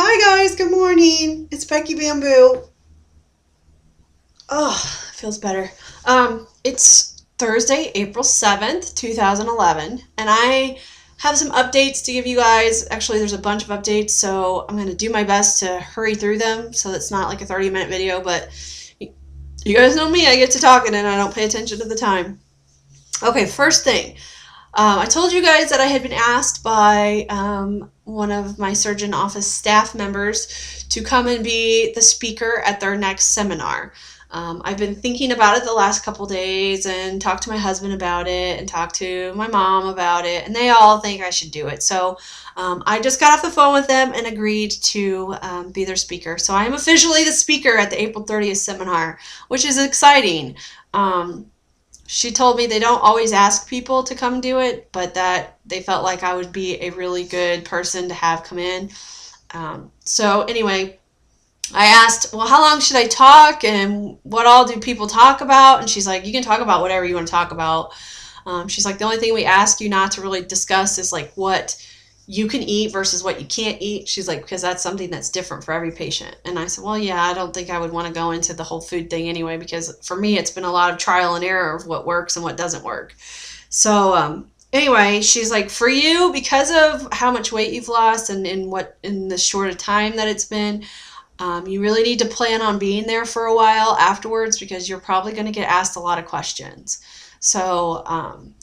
Hi guys, good morning. It's Becky Bamboo. Oh, feels better. It's Thursday, April 7th, 2011, and I have some updates to give you guys. Actually, there's a bunch of updates, so I'm going to do my best to hurry through them so it's not like a 30-minute video, but you guys know me, I get to talking and I don't pay attention to the time. Okay, first thing. I told you guys that I had been asked by one of my surgeon office staff members to come and be the speaker at their next seminar. I've been thinking about it the last couple days and talked to my husband about it and talked to my mom about it, and they all think I should do it. So I just got off the phone with them and agreed to be their speaker. So I am officially the speaker at the April 30th seminar, which is exciting. She told me they don't always ask people to come do it, but that they felt like I would be a really good person to have come in. So anyway, I asked, well, how long should I talk and what all do people talk about? And she's like, you can talk about whatever you want to talk about. She's like, the only thing we ask you not to really discuss is like what you can eat versus what you can't eat. She's like, because that's something that's different for every patient. And I said, well, yeah, I don't think I would want to go into the whole food thing anyway, because for me, it's been a lot of trial and error of what works and what doesn't work. So anyway, she's like, for you, because of how much weight you've lost and in the short of time that it's been, you really need to plan on being there for a while afterwards because you're probably going to get asked a lot of questions. So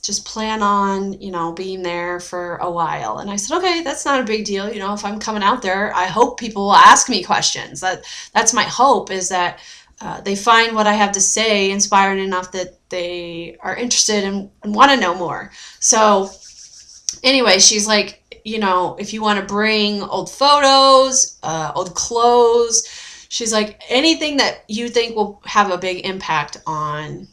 just plan on, being there for a while. And I said, okay, that's not a big deal. If I'm coming out there, I hope people will ask me questions. That's my hope, is that they find what I have to say inspiring enough that they are interested and want to know more. So anyway, she's like, if you want to bring old photos, old clothes, she's like, anything that you think will have a big impact on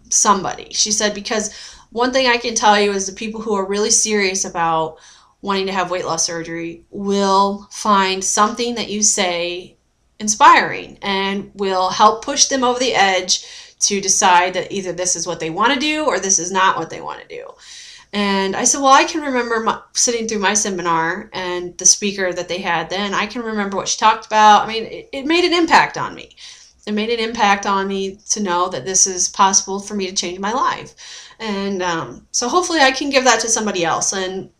somebody. She said, because one thing I can tell you is the people who are really serious about wanting to have weight loss surgery will find something that you say inspiring and will help push them over the edge to decide that either this is what they want to do or this is not what they want to do. And I said, well, I can remember sitting through my seminar and the speaker that they had then. I can remember what she talked about. I mean, it made an impact on me. It made an impact on me to know that this is possible for me to change my life. And so hopefully I can give that to somebody else. And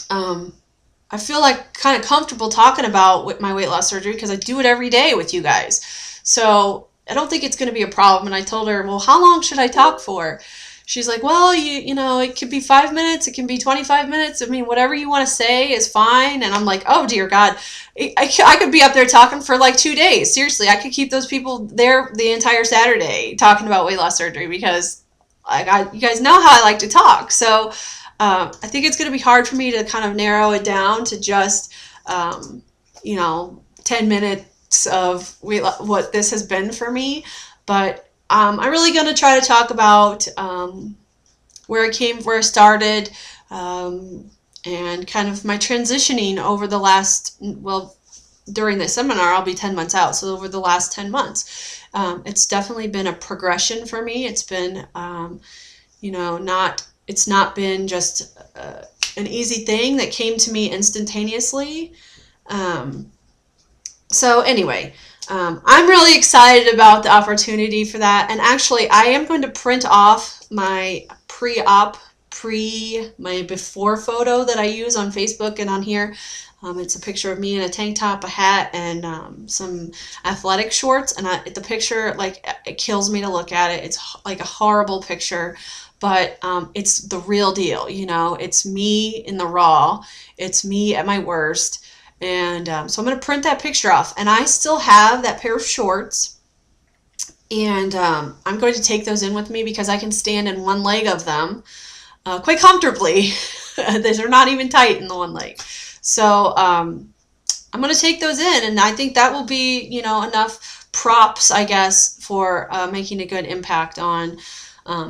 I feel like kind of comfortable talking about my weight loss surgery because I do it every day with you guys. So I don't think it's going to be a problem. And I told her, well, how long should I talk for? She's like, well, it could be 5 minutes. It can be 25 minutes. I mean, whatever you want to say is fine. And I'm like, oh, dear God, I could be up there talking for like 2 days. Seriously, I could keep those people there the entire Saturday talking about weight loss surgery because you guys know how I like to talk. So I think it's going to be hard for me to kind of narrow it down to just, 10 minutes of what this has been for me. But I'm really going to try to talk about where I started, and kind of my transitioning over the last, during the seminar, I'll be 10 months out. So over the last 10 months, it's definitely been a progression for me. It's been, it's not been just an easy thing that came to me instantaneously. So anyway, I'm really excited about the opportunity for that. And actually, I am going to print off my my before photo that I use on Facebook and on here. It's a picture of me in a tank top, a hat, and some athletic shorts. And the picture, it kills me to look at it. It's like a horrible picture, but it's the real deal. It's me in the raw. It's me at my worst. And so I'm going to print that picture off. And I still have that pair of shorts. And I'm going to take those in with me because I can stand in one leg of them quite comfortably. They're not even tight in the one leg. So I'm going to take those in. And I think that will be, enough props, I guess, for making a good impact on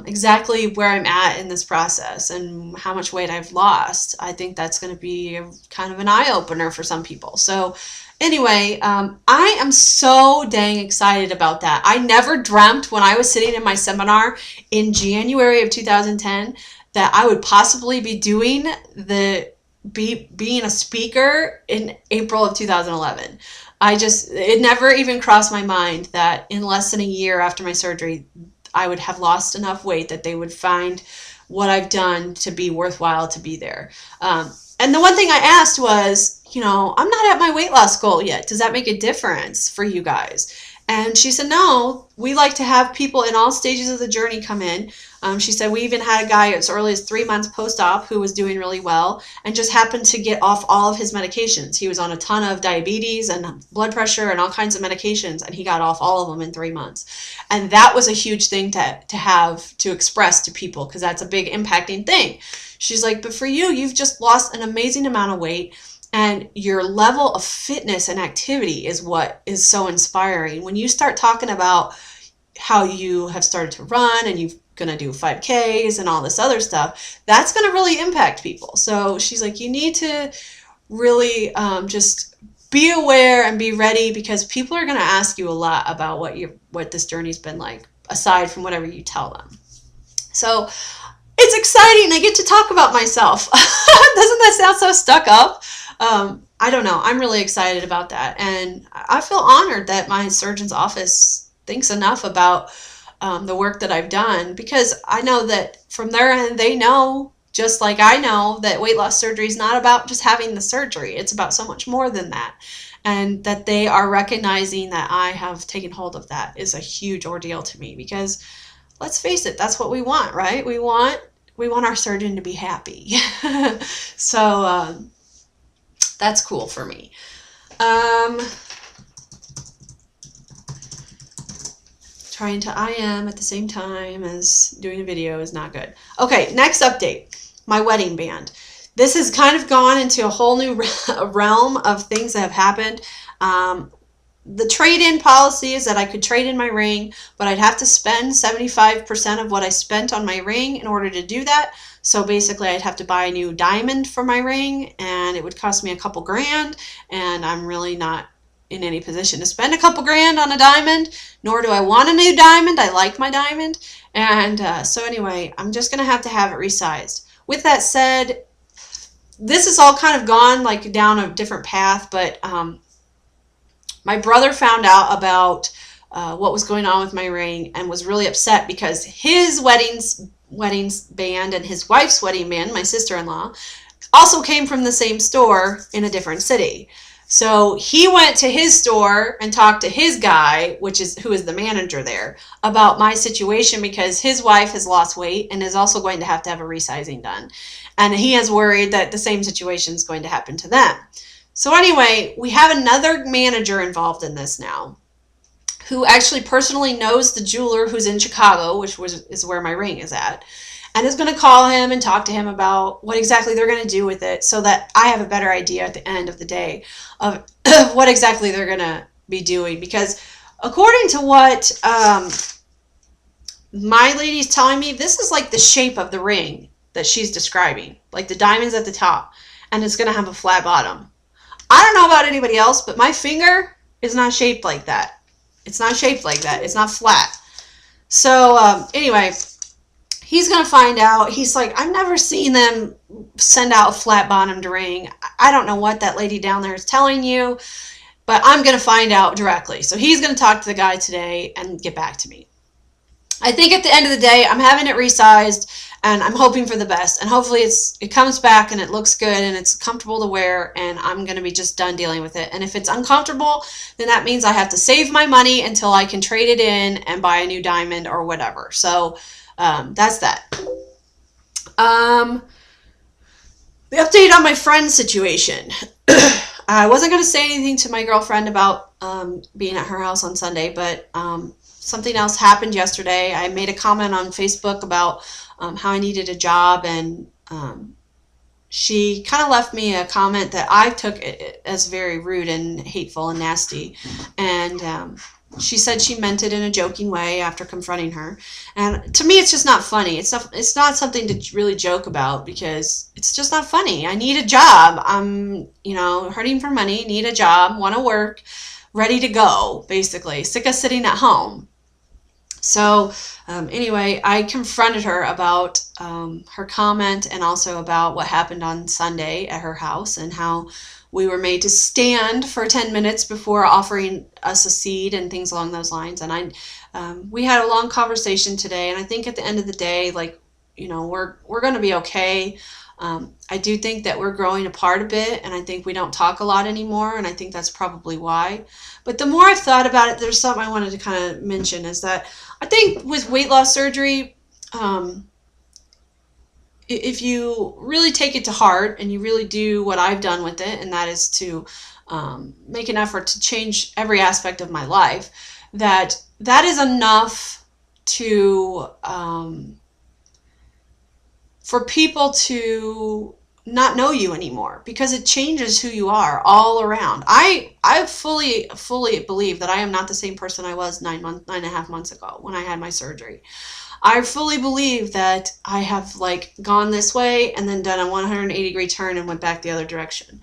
exactly where I'm at in this process and how much weight I've lost. I think that's going to be kind of an eye-opener for some people. So anyway, I am so dang excited about that. I never dreamt when I was sitting in my seminar in January of 2010 that I would possibly be doing the being a speaker in April of 2011. It never even crossed my mind that in less than a year after my surgery, I would have lost enough weight that they would find what I've done to be worthwhile to be there. And the one thing I asked was, I'm not at my weight loss goal yet. Does that make a difference for you guys? And she said, no, we like to have people in all stages of the journey come in. She said, we even had a guy as early as 3 months post-op who was doing really well and just happened to get off all of his medications. He was on a ton of diabetes and blood pressure and all kinds of medications, and he got off all of them in 3 months. And that was a huge thing to have to express to people, because that's a big impacting thing. She's like, but for you, you've just lost an amazing amount of weight. And your level of fitness and activity is what is so inspiring. When you start talking about how you have started to run and you're going to do 5Ks and all this other stuff, that's going to really impact people. So she's like, you need to really just be aware and be ready, because people are going to ask you a lot about what this journey's been like, aside from whatever you tell them. So it's exciting. I get to talk about myself. Doesn't that sound so stuck up? I don't know. I'm really excited about that. And I feel honored that my surgeon's office thinks enough about the work that I've done, because I know that from their end, they know, just like I know, that weight loss surgery is not about just having the surgery. It's about so much more than that. And that they are recognizing that I have taken hold of that is a huge ordeal to me, because let's face it, that's what we want, right? We want our surgeon to be happy. So, that's cool for me. Trying to IM at the same time as doing a video is not good. Okay, next update. My wedding band. This has kind of gone into a whole new realm of things that have happened. The trade-in policy is that I could trade in my ring, but I'd have to spend 75% of what I spent on my ring in order to do that. So basically, I'd have to buy a new diamond for my ring, and it would cost me a couple grand, and I'm really not in any position to spend a couple grand on a diamond, nor do I want a new diamond. I like my diamond. And so anyway, I'm just going to have it resized. With that said, this has all kind of gone like down a different path, but my brother found out about what was going on with my ring and was really upset, because his weddings band and his wife's wedding band, my sister-in-law, also came from the same store in a different city. So he went to his store and talked to his guy, who is the manager there, about my situation, because his wife has lost weight and is also going to have a resizing done. And he is worried that the same situation is going to happen to them. So anyway, we have another manager involved in this now, who actually personally knows the jeweler who's in Chicago, is where my ring is at, and is going to call him and talk to him about what exactly they're going to do with it, so that I have a better idea at the end of the day of what exactly they're going to be doing. Because according to what my lady's telling me, this is like the shape of the ring that she's describing, like the diamonds at the top, and it's going to have a flat bottom. I don't know about anybody else, but my finger is not shaped like that. It's not shaped like that. It's not flat. So anyway, he's going to find out. He's like, I've never seen them send out a flat bottomed ring. I don't know what that lady down there is telling you, but I'm going to find out directly. So he's going to talk to the guy today and get back to me. I think at the end of the day, I'm having it resized, and I'm hoping for the best. And hopefully it comes back and it looks good and it's comfortable to wear, and I'm going to be just done dealing with it. And if it's uncomfortable, then that means I have to save my money until I can trade it in and buy a new diamond or whatever. So that's that. The update on my friend's situation. I wasn't going to say anything to my girlfriend about being at her house on Sunday, but something else happened yesterday. I made a comment on Facebook about how I needed a job, and she kind of left me a comment that I took as very rude and hateful and nasty. And she said she meant it in a joking way after confronting her. And to me, it's just not funny. It's not something to really joke about, because it's just not funny. I need a job. I'm, hurting for money, need a job, want to work, ready to go, basically. Sick of sitting at home. So anyway, I confronted her about her comment and also about what happened on Sunday at her house and how we were made to stand for 10 minutes before offering us a seed and things along those lines. And we had a long conversation today, and I think at the end of the day, like, we're going to be okay. I do think that we're growing apart a bit, and I think we don't talk a lot anymore, and I think that's probably why. But the more I've thought about it, there's something I wanted to kind of mention, is that I think with weight loss surgery, if you really take it to heart and you really do what I've done with it, and that is to make an effort to change every aspect of my life, that is enough to for people to not know you anymore, because it changes who you are all around. I fully believe that I am not the same person I was 9.5 months ago when I had my surgery. I fully believe that I have like gone this way and then done a 180-degree turn and went back the other direction.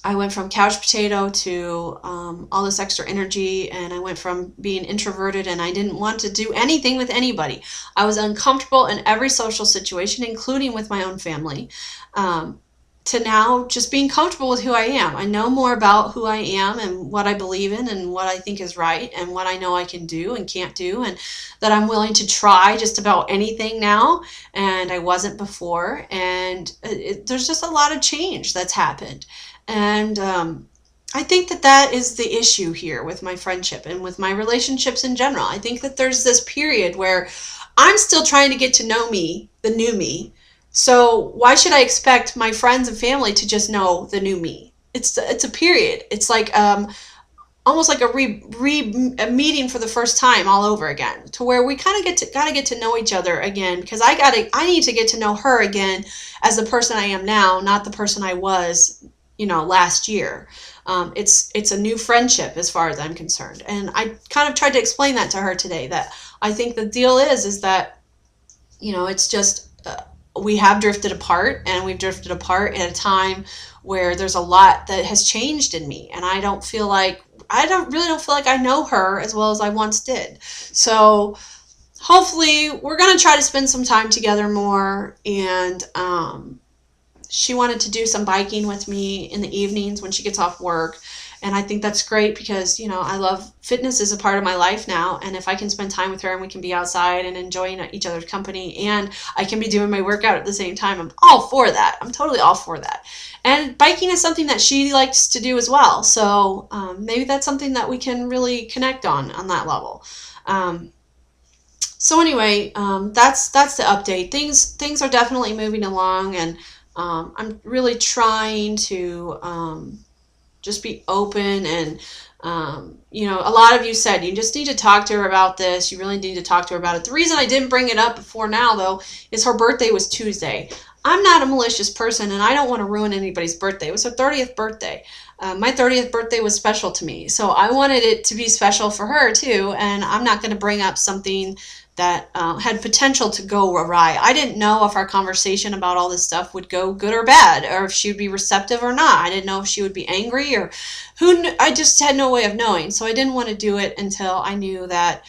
I went from couch potato to all this extra energy, and I went from being introverted and I didn't want to do anything with anybody. I was uncomfortable in every social situation, including with my own family, to now just being comfortable with who I am. I know more about who I am and what I believe in and what I think is right and what I know I can do and can't do, and that I'm willing to try just about anything now, and I wasn't before. And there's just a lot of change that's happened. And I think that is the issue here with my friendship and with my relationships in general. I think that there's this period where I'm still trying to get to know me, the new me. So why should I expect my friends and family to just know the new me? It's a period. It's like almost like a meeting for the first time all over again, to where we kind of gotta get to know each other again, because I need to get to know her again as the person I am now, not the person I was last year. It's a new friendship as far as I'm concerned. And I kind of tried to explain that to her today, that I think the deal is that, it's just, we have drifted apart, and we've drifted apart at a time where there's a lot that has changed in me. And I really don't feel like I know her as well as I once did. So hopefully we're going to try to spend some time together more. And, she wanted to do some biking with me in the evenings when she gets off work. And I think that's great because, I love fitness is a part of my life now. And if I can spend time with her and we can be outside and enjoying each other's company, and I can be doing my workout at the same time, I'm all for that. I'm totally all for that. And biking is something that she likes to do as well. So maybe that's something that we can really connect on that level. So anyway, that's the update. Things are definitely moving along, and I'm really trying to just be open. And a lot of you said you just need to talk to her about this. You really need to talk to her about it. The reason I didn't bring it up before now, though, is her birthday was Tuesday. I'm not a malicious person, and I don't want to ruin anybody's birthday. It was her 30th birthday. My 30th birthday was special to me, so I wanted it to be special for her too, and I'm not going to bring up something that had potential to go awry. I didn't know if our conversation about all this stuff would go good or bad, or if she would be receptive or not. I didn't know if she would be angry, or I just had no way of knowing. So I didn't want to do it until I knew that,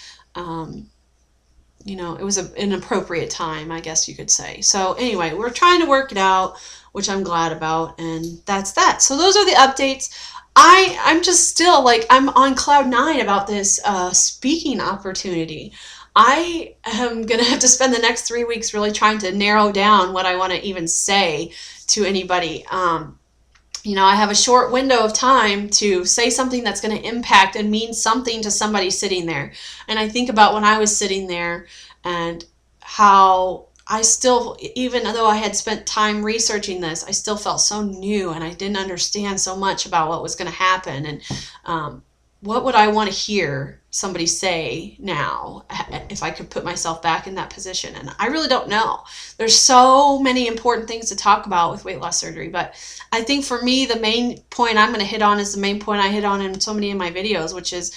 it was an appropriate time, I guess you could say. So anyway, we're trying to work it out, which I'm glad about, and that's that. So those are the updates. I'm just still I'm on cloud 9 about this speaking opportunity. I am going to have to spend the next 3 weeks really trying to narrow down what I want to even say to anybody. I have a short window of time to say something that's going to impact and mean something to somebody sitting there. And I think about when I was sitting there and how I still, even though I had spent time researching this, I still felt so new, and I didn't understand so much about what was going to happen. And what would I want to hear somebody say now if I could put myself back in that position? And I really don't know. There's so many important things to talk about with weight loss surgery, but I think for me, the main point I'm going to hit on is the main point I hit on in so many of my videos, which is,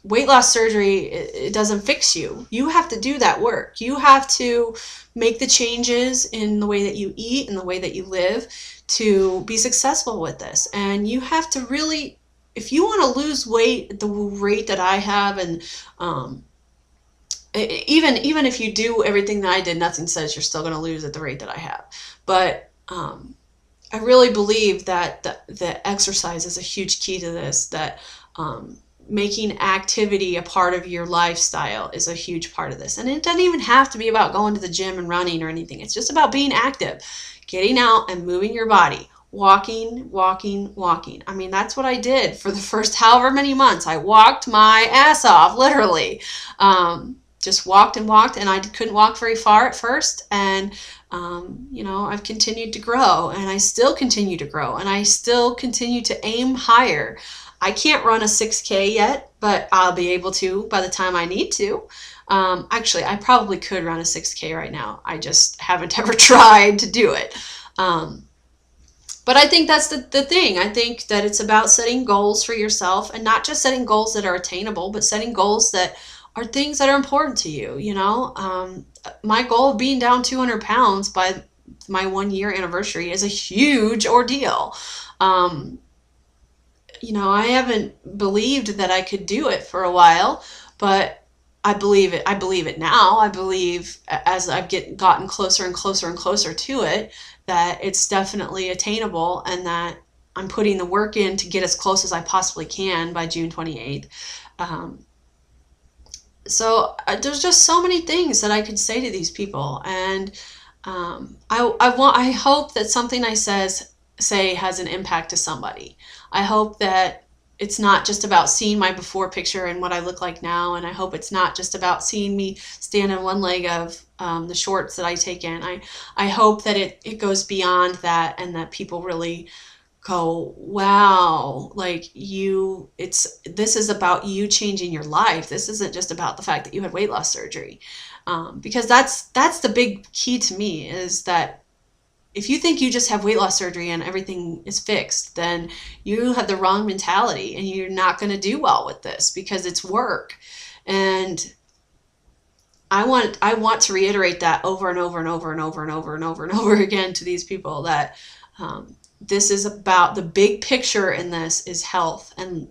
weight loss surgery, it doesn't fix you. You have to do that work. You have to make the changes in the way that you eat and the way that you live to be successful with this. And you have to really if you want to lose weight at the rate that I have, and um, even if you do everything that I did, nothing says you're still going to lose at the rate that I have. But I really believe that the exercise is a huge key to this, that making activity a part of your lifestyle is a huge part of this. And it doesn't even have to be about going to the gym and running or anything. It's just about being active, getting out and moving your body, walking, walking, walking. I mean, that's what I did for the first however many months. I walked my ass off, literally. Just walked and walked, and I couldn't walk very far at first. And I've continued to grow, and I still continue to grow, and I still continue to aim higher. I can't run a 6K yet, but I'll be able to by the time I need to. Actually, I probably could run a 6K right now. I just haven't ever tried to do it. But I think that's the thing. I think that it's about setting goals for yourself, and not just setting goals that are attainable, but setting goals that are things that are important to you. My goal of being down 200 pounds by my 1 year anniversary is a huge ordeal. I haven't believed that I could do it for a while, but I believe it. I believe it now. I believe as I've gotten closer and closer and closer to it, that it's definitely attainable, and that I'm putting the work in to get as close as I possibly can by June 28th. So there's just so many things that I could say to these people, and I hope that something I say has an impact to somebody. I hope that it's not just about seeing my before picture and what I look like now, and I hope it's not just about seeing me stand on one leg of the shorts that I take in. I hope that it goes beyond that, and that people really go, wow, this is about you changing your life. This isn't just about the fact that you had weight loss surgery. Because that's the big key to me, is that if you think you just have weight loss surgery and everything is fixed, then you have the wrong mentality, and you're not going to do well with this, because it's work. And I want to reiterate that over and over and over and over and over and over and over again to these people, that this is about, the big picture in this is health and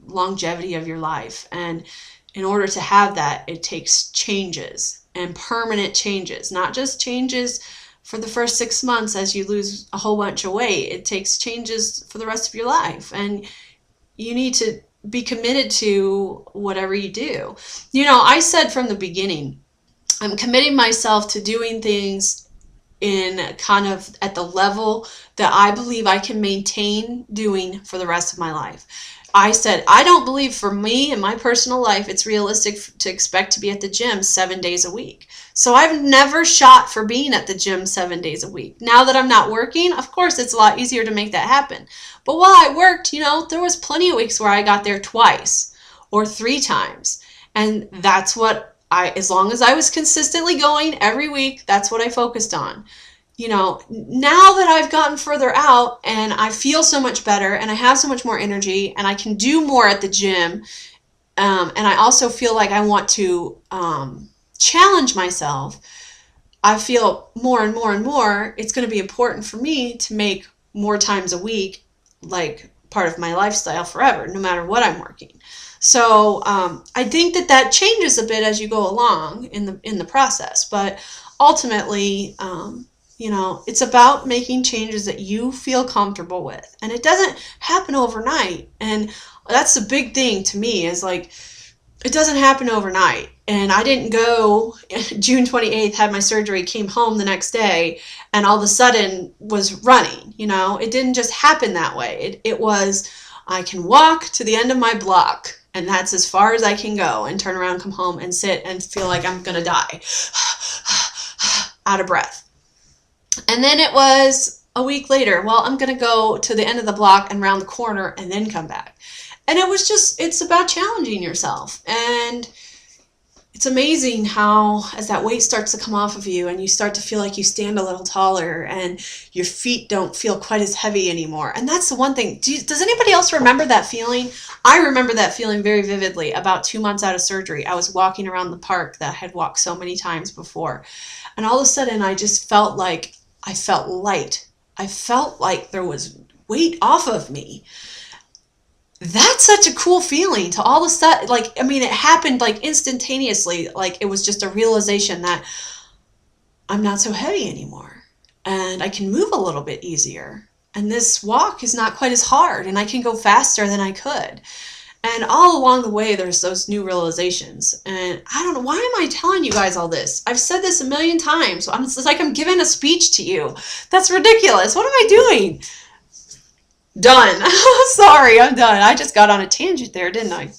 longevity of your life. And in order to have that, it takes changes, and permanent changes, not just changes for the first 6 months as you lose a whole bunch of weight. It takes changes for the rest of your life, and you need to be committed to whatever you do. I said from the beginning, I'm committing myself to doing things in kind of at the level that I believe I can maintain doing for the rest of my life. I said, I don't believe for me in my personal life it's realistic to expect to be at the gym 7 days a week. So I've never shot for being at the gym 7 days a week. Now that I'm not working, of course, it's a lot easier to make that happen. But while I worked, there was plenty of weeks where I got there twice or 3 times. And that's what as long as I was consistently going every week, that's what I focused on. Now that I've gotten further out and I feel so much better and I have so much more energy and I can do more at the gym, and I also feel like I want to challenge myself, I feel more and more and more it's going to be important for me to make more times a week like part of my lifestyle forever, no matter what I'm working. So I think that changes a bit as you go along in the process, but ultimately, it's about making changes that you feel comfortable with, and it doesn't happen overnight. And that's the big thing to me, is like, it doesn't happen overnight. And I didn't go June 28th, had my surgery, came home the next day, and all of a sudden was running. It didn't just happen that way. It was, I can walk to the end of my block, and that's as far as I can go, and turn around, come home, and sit and feel like I'm going to die, out of breath. And then it was a week later, well, I'm going to go to the end of the block and round the corner and then come back. And it's about challenging yourself. And it's amazing how, as that weight starts to come off of you and you start to feel like you stand a little taller and your feet don't feel quite as heavy anymore. And that's the one thing. Does anybody else remember that feeling? I remember that feeling very vividly. About 2 months out of surgery, I was walking around the park that I had walked so many times before. And all of a sudden, I just felt like I felt light. I felt like there was weight off of me. that's such a cool feeling to all of a sudden, like, I mean, it happened like instantaneously. Like, it was just a realization that I'm not so heavy anymore and I can move a little bit easier. And this walk is not quite as hard and I can go faster than I could. And all along the way, there's those new realizations. And I don't know, why am I telling you guys all this? I've said this a million times. It's like I'm giving a speech to you. That's ridiculous. What am I doing? Done. Sorry, I'm done. I just got on a tangent there, didn't I?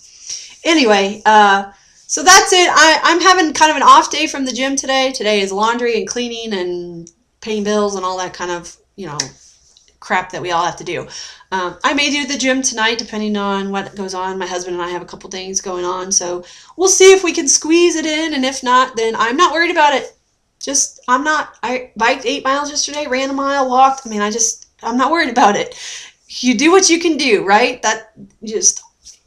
Anyway, so that's it. I'm having kind of an off day from the gym today. Today is laundry and cleaning and paying bills and all that kind of, crap that we all have to do. I may do the gym tonight, depending on what goes on. My husband and I have a couple things going on, so we'll see if we can squeeze it in, and if not, then I'm not worried about it. I biked 8 miles yesterday, ran a mile, walked. I mean, I'm not worried about it. You do what you can do, right?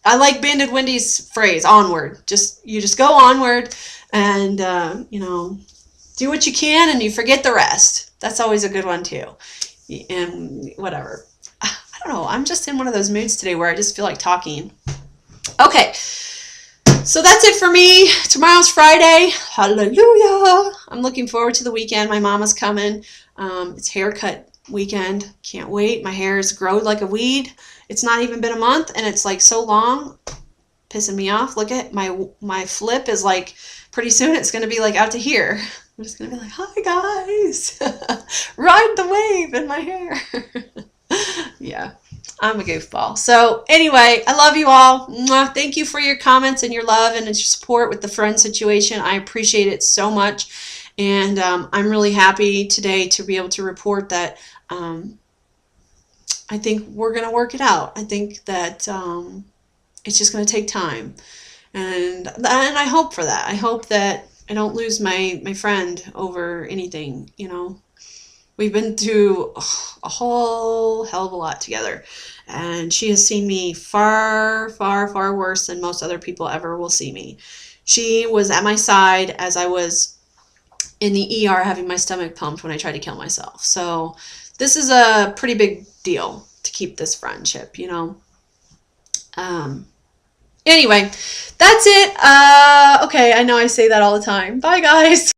I like Bandit Wendy's phrase, onward. You just go onward and, do what you can and you forget the rest. That's always a good one too. And whatever. I don't know. I'm just in one of those moods today where I just feel like talking. Okay. So that's it for me. Tomorrow's Friday. Hallelujah. I'm looking forward to the weekend. My mama's coming. It's haircut weekend. Can't wait. My hair has grown like a weed. It's not even been a month and it's like so long, pissing me off. Look at my flip is like, pretty soon it's going to be like out to here. I'm just going to be like, hi guys, ride the wave in my hair. Yeah, I'm a goofball. So anyway, I love you all. Mwah. Thank you for your comments and your love and your support with the friend situation. I appreciate it so much. And I'm really happy today to be able to report that I think we're going to work it out. I think that it's just going to take time. And I hope for that. I hope that I don't lose my friend over anything, We've been through a whole hell of a lot together. And she has seen me far, far, far worse than most other people ever will see me. She was at my side as I was in the ER having my stomach pumped when I tried to kill myself. So this is a pretty big deal to keep this friendship, Anyway, that's it. Okay, I know I say that all the time. Bye, guys.